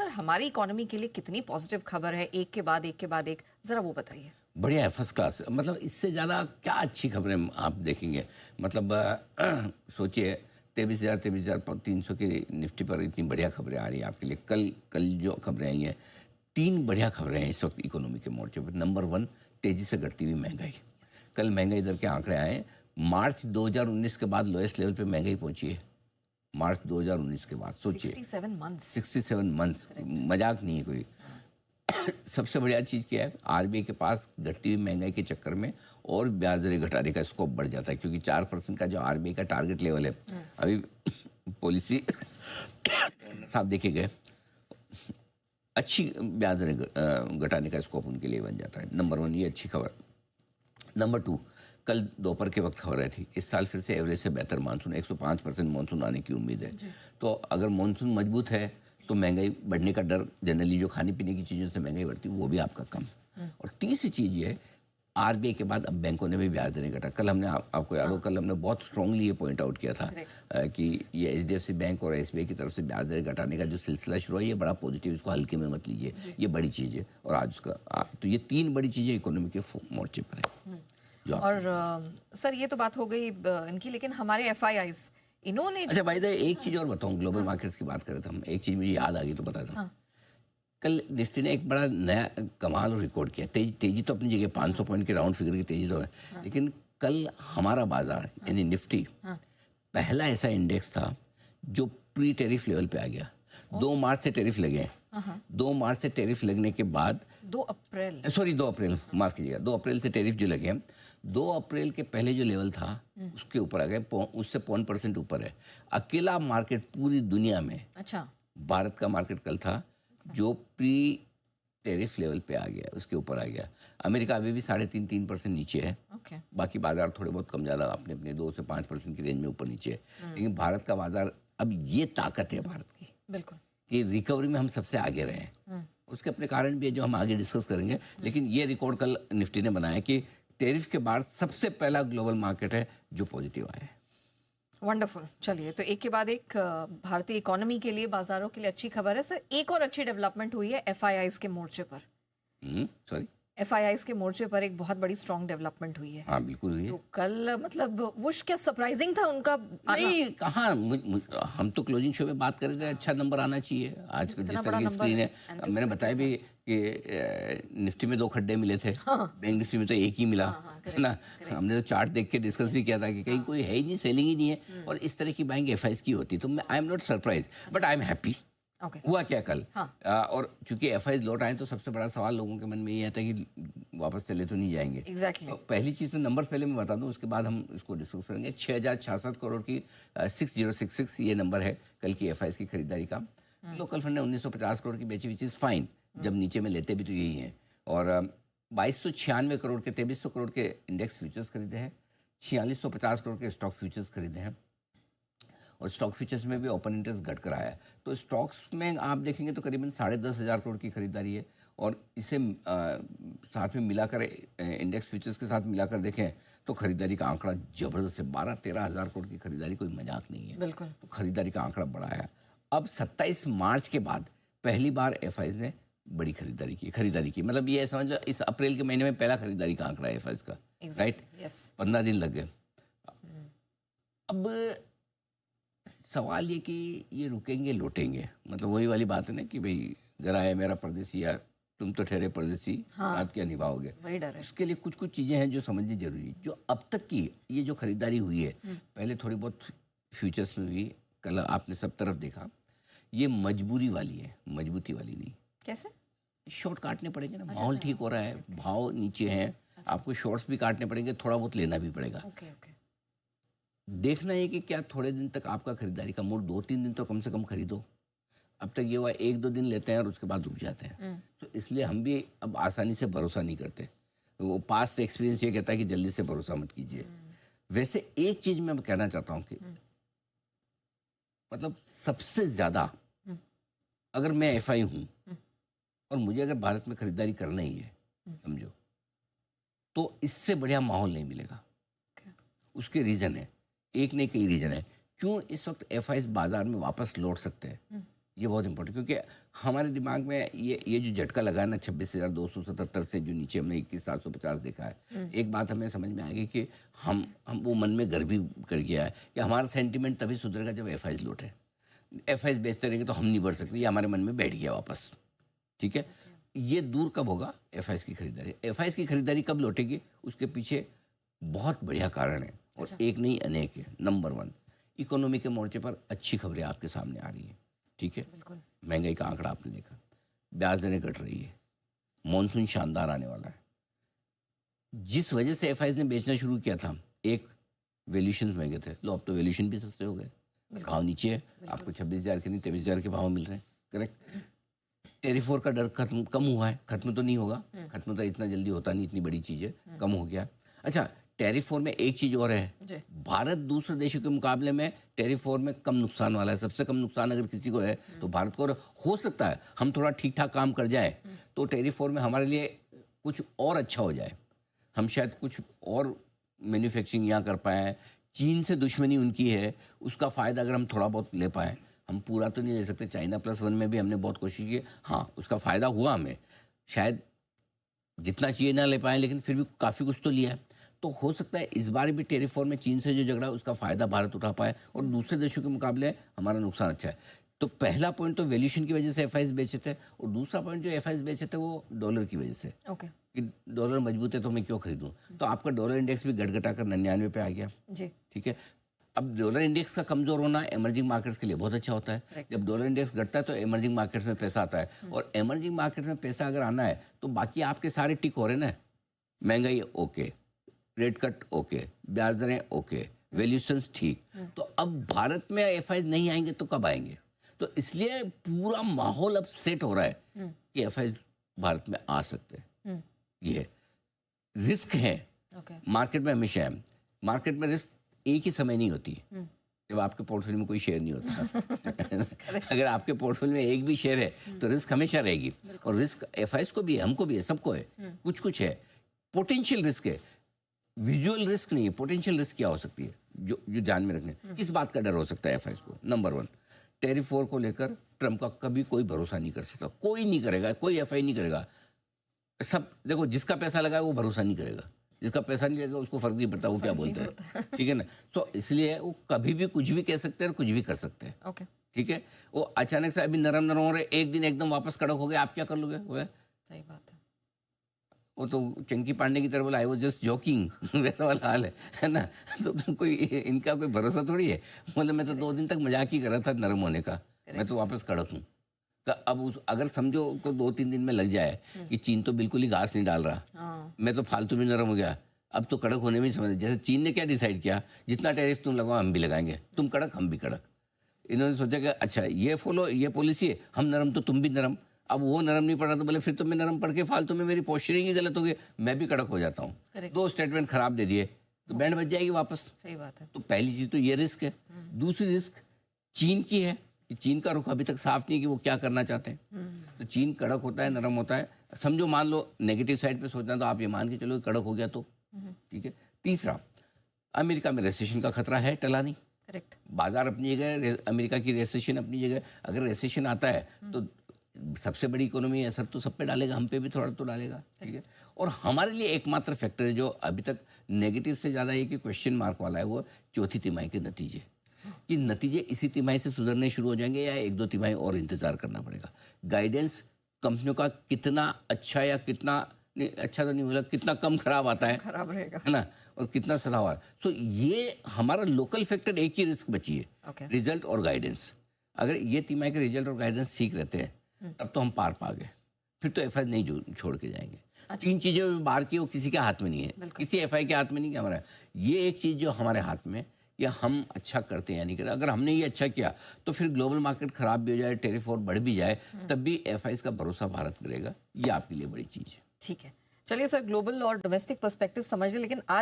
Sir हमारी economy के लिए कितनी पॉजिटिव खबर है, एक के बाद एक के बाद एक, जरा वो बताइए। बढ़िया है, फर्स्ट क्लास। मतलब इससे ज़्यादा क्या अच्छी खबरें आप देखेंगे। मतलब सोचिए 23,300 की निफ्टी पर इतनी बढ़िया खबरें आ रही हैं आपके लिए। कल जो खबरें आई हैं, 3 बढ़िया खबरें हैं इस वक्त इकोनॉमी के मोर्चे पर। नंबर 1, तेज़ी से घटती हुई महंगाई। कल महंगाई दर के आंकड़े आए। मार्च 2019 के बाद लोएस्ट लेवल पे महंगाई पहुंची है। मार्च 2019 के बाद सोचिए 67 मंथ्स, मजाक नहीं है कोई। सबसे बढ़िया चीज़ क्या है, आरबीआई के पास घटती हुई महंगाई के चक्कर में और ब्याज दरें घटाने का स्कोप बढ़ जाता है, क्योंकि 4% का जो आरबीआई का टारगेट लेवल है, अभी पॉलिसी साफ देखे गए अच्छी ब्याज दरें घटाने का स्कोप उनके लिए बन जाता है। नंबर 1 ये अच्छी खबर। नंबर 2, कल दोपहर के वक्त खबर आई थी, इस साल फिर से एवरेज से बेहतर मानसून, 105% मानसून आने की उम्मीद है। तो अगर मानसून मजबूत है तो महंगाई बढ़ने का डर, जनरली जो खाने पीने की चीज़ों से महंगाई बढ़ती है वो भी आपका कम। और तीसरी चीज़ ये है, आरबीआई के बाद अब बैंकों ने भी ब्याज दरें घटा। कल हमने आपको याद हो, कल हमने बहुत स्ट्रांगली ये पॉइंट आउट किया था कि ये एचडीएफसी बैंक और एसबीआई की तरफ से ब्याज दरें घटाने का जो सिलसिला शुरू है, ये बड़ा पॉजिटिव, इसको हल्के में मत लीजिए, ये बड़ी चीज़ है। और आज उसका तो ये 3 बड़ी चीज़ें इकोनॉमी के मोर्चे पर है। और सर ये तो बात हो गई इनकी, लेकिन हमारे एफआईआईज इन्होंने अच्छा भाई, एक चीज़ और बताऊँ, ग्लोबल मार्केट्स की बात करें तो हम, एक चीज़ मुझे याद आ गई तो बता दूँ। कल निफ्टी ने एक बड़ा नया कमाल और रिकॉर्ड किया। तेजी तो अपनी जगह 500 पॉइंट के राउंड फिगर की तेजी तो है, लेकिन कल हमारा बाजार यानी निफ्टी पहला ऐसा इंडेक्स था जो प्री टैरिफ लेवल पे आ गया। 2 मार्च से टैरिफ लगे हैं। 2 मार्च से टैरिफ लगने के बाद 2 अप्रैल माफ कीजिएगा, 2 अप्रैल से टैरिफ जो लगे हैं, 2 अप्रैल के पहले जो लेवल था उसके ऊपर आ गए, उससे 0.1% ऊपर है। अकेला मार्केट पूरी दुनिया में, अच्छा, भारत का मार्केट कल था जो प्री टैरिफ लेवल पे आ गया, उसके ऊपर आ गया। अमेरिका अभी भी 3.5% नीचे है। बाकी बाजार थोड़े बहुत कम ज़्यादा अपने अपने 2 से 5% की रेंज में ऊपर नीचे है। लेकिन भारत का बाजार, अब ये ताकत है भारत की, बिल्कुल, कि रिकवरी में हम सबसे आगे रहे हैं। उसके अपने कारण भी है जो हम आगे डिस्कस करेंगे, लेकिन ये रिकॉर्ड कल निफ्टी ने बनाया कि टैरिफ के बाद सबसे पहला ग्लोबल मार्केट है जो पॉजिटिव आया है। वंडरफुल। चलिए, तो एक के बाद एक भारतीय इकोनॉमी के लिए, बाजारों के लिए अच्छी खबर है। सर एक और अच्छी डेवलपमेंट हुई है एफआईआईज के मोर्चे पर। एफआईआईज के मोर्चे पर एक बहुत बड़ी स्ट्रॉन्ग डेवलपमेंट हुई है। हाँ बिल्कुल हुई है। तो कल मतलब वो क्या सरप्राइजिंग था उनका नहीं, कहाँ, हम तो क्लोजिंग शो में बात कर रहे थे, अच्छा नंबर आना चाहिए। आज जिस तरह की स्क्रीन है, मैंने बताया भी कि निफ्टी में 2 खड्डे मिले थे, बैंक निफ्टी में तो एक ही मिला, है ना। हमने तो चार्ट देख के डिस्कस भी किया था कि कहीं कोई है ही नहीं, सेलिंग ही नहीं है, और इस तरह की बाइंग एफआईआईज की होती। तो I am not surprise, but I am happy. हुआ क्या कल, और चूंकि एफआईआईज लौट आए तो सबसे बड़ा सवाल लोगों के मन में ये आता है कि वापस चले तो नहीं जाएंगे। तो पहली चीज़ तो नंबर पहले मैं बता दूं, उसके बाद हम इसको डिस्कस करेंगे। 6,066 करोड़ की 6066 ये नंबर है कल की एफआईआईज की खरीदारी का। लोकल फंड ने 1950 करोड़ की बेची, विच इज़ फाइन, जब नीचे में लेते भी तो यही है। और 2296 करोड़ के 2300 करोड़ के इंडेक्स फ्यूचर्स खरीदे हैं, 4650 करोड़ के स्टॉक फ्यूचर्स खरीदे हैं, और स्टॉक फ्यूचर्स में भी ओपन इंटरेस्ट घट कर आया है। तो स्टॉक्स में आप देखेंगे तो करीबन 10,500 करोड़ की खरीदारी है, और इसे साथ में मिलाकर, इंडेक्स फ्यूचर्स के साथ मिलाकर देखें तो खरीदारी का आंकड़ा जबरदस्त है। 12-13 हज़ार करोड़ की खरीदारी कोई मजाक नहीं है, बिल्कुल। तो खरीदारी का आंकड़ा बड़ा है। अब 27 मार्च के बाद पहली बार एफआईआईज ने बड़ी खरीदारी की, मतलब ये समझ लो इस अप्रैल के महीने में पहला खरीदारी का आंकड़ा है एफआईआईज का, राइट। 15 दिन लग गए। अब सवाल ये कि ये रुकेंगे लौटेंगे, मतलब वही वाली बात है ना कि भाई घर आया मेरा परदेसी, या तुम तो ठहरे परदेसी, साथ क्या निभाओगे, वही डर है। उसके लिए कुछ चीज़ें हैं जो समझनी जरूरी है। जो अब तक की ये जो खरीदारी हुई है, पहले थोड़ी बहुत फ्यूचर्स में हुई, कल आपने सब तरफ देखा, ये मजबूरी वाली है, मजबूती वाली नहीं। कैसे? शॉर्ट काटने पड़ेंगे ना, माहौल ठीक हो रहा है, भाव नीचे हैं, आपको शॉर्ट्स भी काटने पड़ेंगे, थोड़ा बहुत लेना भी पड़ेगा। देखना है कि क्या थोड़े दिन तक आपका खरीदारी का मूड, 2-3 दिन तो कम से कम खरीदो। अब तक ये हुआ 1-2 दिन लेते हैं और उसके बाद रुक जाते हैं। तो इसलिए हम भी अब आसानी से भरोसा नहीं करते। तो वो पास्ट एक्सपीरियंस ये कहता है कि जल्दी से भरोसा मत कीजिए। वैसे एक चीज मैं कहना चाहता हूँ कि मतलब सबसे ज्यादा अगर मैं एफआई हूँ और मुझे अगर भारत में खरीदारी करना ही है, समझो, तो इससे बढ़िया माहौल नहीं मिलेगा। उसके रीजन है, एक नहीं कई रीजन है क्यों इस वक्त एफआईआईज बाजार में वापस लौट सकते हैं। ये बहुत इंपॉर्टेंट, क्योंकि हमारे दिमाग में ये जो झटका लगा है ना 26,277 से जो नीचे हमने 21,750 देखा है, एक बात हमें समझ में आ गई कि हम वो मन में घर भी कर गया है कि हमारा सेंटिमेंट तभी सुधरेगा जब एफआईज लौटे। एफआईज बेचते रहेंगे तो हम नहीं बढ़ सकते, ये हमारे मन में बैठ गया वापस। ठीक है, ये दूर कब होगा? एफआईज की खरीदारी। एफआईज की खरीदारी कब लौटेगी? उसके पीछे बहुत बढ़िया कारण है और एक नहीं अनेक है। नंबर 1, इकोनॉमी के मोर्चे पर अच्छी खबरें आपके सामने आ रही है। ठीक है, महंगाई का आंकड़ा आपने देखा, ब्याज दरें घट रही है, मॉनसून शानदार आने वाला है। जिस वजह से एफआईज ने बेचना शुरू किया था, एक वैल्यूशन महंगे थे, लो अब तो वैल्यूशन भी सस्ते हो गए, भाव नीचे है, आपको 26,000 के नहीं 23,000 के भाव मिल रहे हैं। करेक्ट। टेरिफ वॉर का डर कम हुआ है, खत्म तो नहीं होगा, खत्म तो इतना जल्दी होता नहीं, इतनी बड़ी चीज़ है, कम हो गया। अच्छा, टेरिफ वॉर में एक चीज़ और है, भारत दूसरे देशों के मुकाबले में टेरिफ वॉर में कम नुकसान वाला है। सबसे कम नुकसान अगर किसी को है तो भारत को। हो सकता है हम थोड़ा ठीक ठाक काम कर जाए तो टेरिफ वॉर में हमारे लिए कुछ और अच्छा हो जाए, हम शायद कुछ और मैन्युफैक्चरिंग यहाँ कर पाएँ। चीन से दुश्मनी उनकी है, उसका फ़ायदा अगर हम थोड़ा बहुत ले पाएँ, हम पूरा तो नहीं ले सकते। चाइना +1 में भी हमने बहुत कोशिश की, हाँ उसका फ़ायदा हुआ हमें, शायद जितना चाहिए ना ले पाए लेकिन फिर भी काफ़ी कुछ तो लिया है। तो हो सकता है इस बार भी टेरिफ वॉर में चीन से जो झगड़ा उसका फ़ायदा भारत उठा पाए और दूसरे देशों के मुकाबले हमारा नुकसान अच्छा है। तो पहला पॉइंट तो वैल्यूशन की वजह से एफआईज बेचे थे और दूसरा पॉइंट जो एफआईज बेचे थे वो डॉलर की वजह से। कि डॉलर मजबूत है तो मैं क्यों खरीदूं। तो आपका डॉलर इंडेक्स भी घट कर 99 पे आ गया जी। ठीक है, अब डॉलर इंडेक्स का कमजोर होना इमर्जिंग मार्केट्स के लिए बहुत अच्छा होता है। जब डॉलर इंडेक्स घटता है तो इमर्जिंग मार्केट्स में पैसा आता है और इमर्जिंग मार्केट्स में पैसा अगर आना है तो बाकी आपके सारे टिक हो रहे हैं ना, महंगाई ओके, रेट कट ओके, ब्याज दरें ओके, वैल्यूशंस ठीक। तो अब भारत में एफआईज नहीं आएंगे तो कब आएंगे? तो इसलिए पूरा माहौल अब सेट हो रहा है कि एफआईज भारत में आ सकते हैं। ये रिस्क है मार्केट में, हमेशा है मार्केट में रिस्क एक ही समय नहीं होती जब आपके पोर्टफोलियो में कोई शेयर नहीं होता। अगर आपके पोर्टफोलियो में एक भी शेयर है तो रिस्क हमेशा रहेगी और रिस्क एफआईज को भी है, हमको भी है, सबको है। कुछ है पोटेंशियल रिस्क है, विजुअल रिस्क नहीं है। पोटेंशियल रिस्क क्या हो सकती है जो ध्यान में रखने, किस बात का डर हो सकता है एफआईज को? नंबर 1, टेरिफ वॉर को लेकर ट्रम्प का कभी कोई भरोसा नहीं कर सकता, कोई नहीं करेगा, कोई एफआई नहीं करेगा। सब देखो, जिसका पैसा लगा है वो भरोसा नहीं करेगा, जिसका पैसा नहीं लगेगा उसको फर्क नहीं पड़ता वो क्या बोलता है। ठीक है ना, तो इसलिए वो कभी भी कुछ भी कह सकते हैं और कुछ भी कर सकते हैं। ठीक है, वो अचानक से अभी नरम हो रहे, एक दिन एकदम वापस कड़क हो गए, आप क्या कर लोगे? सही बात है। वो तो चंकी पांडे की तरह बोला आई वाज जस्ट जोकिंग, वैसा वाला हाल है ना। तो कोई इनका कोई भरोसा थोड़ी है। मतलब मैं तो 2 दिन तक मजाक ही कर रहा था नरम होने का, मैं तो वापस कड़क हूँ। अब अगर समझो को 2-3 दिन में लग जाए कि चीन तो बिल्कुल ही घास नहीं डाल रहा, मैं तो फालतू में नरम हो गया, अब तो कड़क होने में ही समझ। जैसे चीन ने क्या डिसाइड किया, जितना टैरिफ तुम लगाओ हम भी लगाएंगे, तुम कड़क हम भी कड़क। इन्होंने सोचा कि अच्छा ये पॉलिसी है, हम नरम तो तुम भी नरम। अब वो नरम नहीं पड़ रहा तो बोले फिर तो मैं नरम पड़ के फालतू में मेरी पोस्चरिंग ही गलत हो गई, मैं भी कड़क हो जाता हूँ। 2 स्टेटमेंट खराब दे दिए तो बैंड बच जाएगी वापस। सही बात है। तो पहली चीज तो ये रिस्क है। दूसरी रिस्क चीन की है कि चीन का रुख अभी तक साफ नहीं कि वो क्या करना चाहते हैं। तो चीन कड़क होता है, नरम होता है। समझो मान लो नेगेटिव साइड पे सोचना तो आप ये मान के चलो कड़क हो गया तो ठीक है। तीसरा, अमेरिका में रेसेशन का खतरा है, टला नहीं। करेक्ट। बाजार अपनी जगह, अमेरिका की रेसेशन अपनी जगह। अगर रेसेशन आता है तो सबसे बड़ी इकोनॉमी असर तो सब पे डालेगा, हम पे भी थोड़ा तो डालेगा। ठीक है, और हमारे लिए एकमात्र फैक्टर है जो अभी तक नेगेटिव से ज़्यादा ये कि क्वेश्चन मार्क वाला है, वो चौथी तिमाही के नतीजे। कि नतीजे इसी तिमाही से सुधरने शुरू हो जाएंगे या 1-2 तिमाही और इंतजार करना पड़ेगा। गाइडेंस कंपनियों का कितना अच्छा या कितना अच्छा तो नहीं बोला, कितना कम खराब आता है, खराब रहेगा, है ना, और कितना सलाह। सो ये हमारा लोकल फैक्टर एक ही रिस्क बची है, रिजल्ट और गाइडेंस। अगर ये तिमाही के रिजल्ट और गाइडेंस ठीक रहते हैं तब तो हम पार पा गए, फिर तो एफआई नहीं छोड़ के जाएंगे। अच्छा। 3 चीजें बाहर की वो किसी के हाथ में नहीं है, किसी एफआई के हाथ में नहीं है हमारा। ये एक चीज जो हमारे हाथ में कि हम अच्छा करते हैं या नहीं करते। अगर हमने ये अच्छा किया तो फिर ग्लोबल मार्केट खराब भी हो जाए, टेरिफ और बढ़ भी जाए, तब भी एफआईज का भरोसा भारत करेगा। ये आपके लिए बड़ी चीज है। ठीक है, चलिए सर, ग्लोबल और डोमेस्टिक पर्सपेक्टिव समझ लें, लेकिन आज